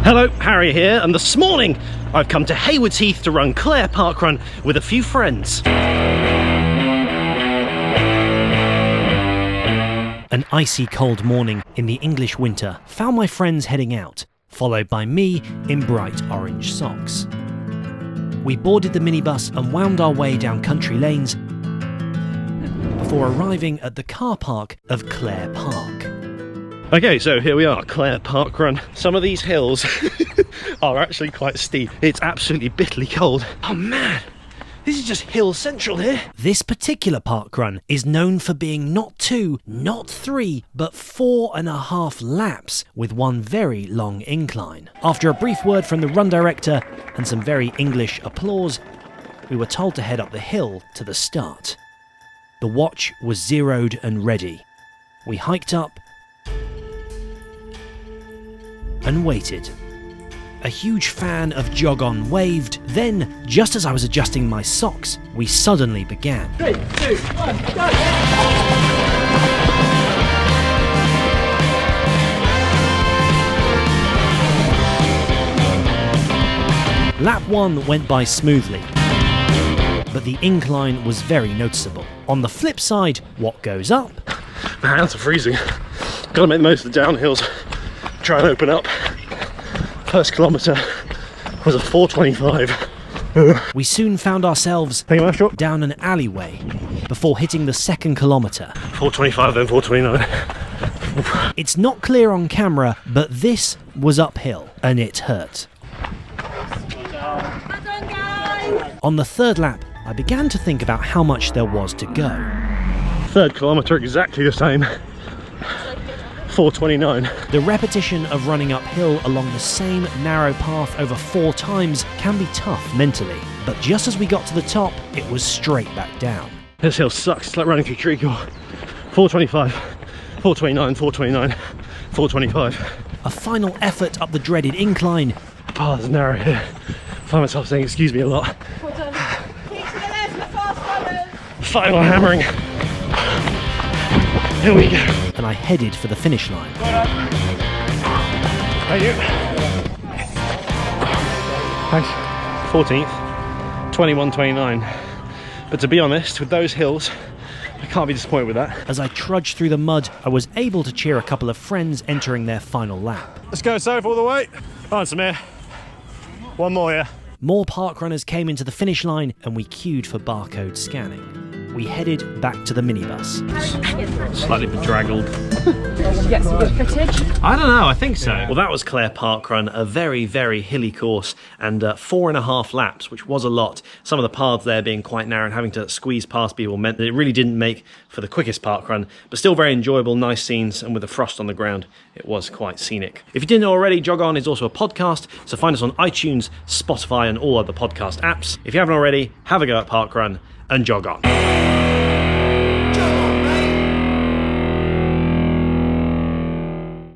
Hello, Harry here, and this morning I've come to Haywards Heath to run Clair Parkrun with a few friends. An icy cold morning in the English winter found my friends heading out, followed by me in bright orange socks. We boarded the minibus and wound our way down country lanes before arriving at the car park of Clair Park. Okay, so here we are, Clair Parkrun. Some of these hills are actually quite steep. It's absolutely bitterly cold. Oh man, this is just hill central here. This particular parkrun is known for being not 2, not 3, but 4.5 laps with one very long incline. After a brief word from the run director and some very English applause, we were told to head up the hill to the start. The watch was zeroed and ready. We hiked up and waited. A huge fan of Jog On waved, then, just as I was adjusting my socks, we suddenly began. 3, 2, 1, go! Lap 1 went by smoothly, but the incline was very noticeable. On the flip side, what goes up? My hands are freezing. Gotta make the most of the downhills. Try and open up. First kilometre was a 4:25. We soon found ourselves down an alleyway before hitting the second kilometre. 4:25 then 4:29. It's not clear on camera, but this was uphill and it hurt. On the third lap, I began to think about how much there was to go. Third kilometre exactly the same. 4:29. The repetition of running uphill along the same narrow path over 4 times can be tough mentally, but just as we got to the top, it was straight back down. This hill sucks, it's like running through treacle. 4:25, 4:29, 4:29, 4:25. A final effort up the dreaded incline. The path is narrow here. I find myself saying excuse me a lot. Final hammering. Here we go. And I headed for the finish line. Thank you. Thanks. 14th, 21:29. But to be honest, with those hills, I can't be disappointed with that. As I trudged through the mud, I was able to cheer a couple of friends entering their final lap. Let's go, Soph, all the way. Come on, Samir. One more, yeah. More parkrunners came into the finish line and we queued for barcode scanning. We headed back to the minibus. Slightly bedraggled. Did you get some good footage? I don't know, I think so. Well, that was Clair Parkrun, a very, very hilly course, and 4.5 laps, which was a lot. Some of the paths there being quite narrow and having to squeeze past people meant that it really didn't make for the quickest parkrun, but still very enjoyable, nice scenes, and with the frost on the ground, it was quite scenic. If you didn't know already, Jog On is also a podcast, so find us on iTunes, Spotify, and all other podcast apps. If you haven't already, have a go at Parkrun and jog on.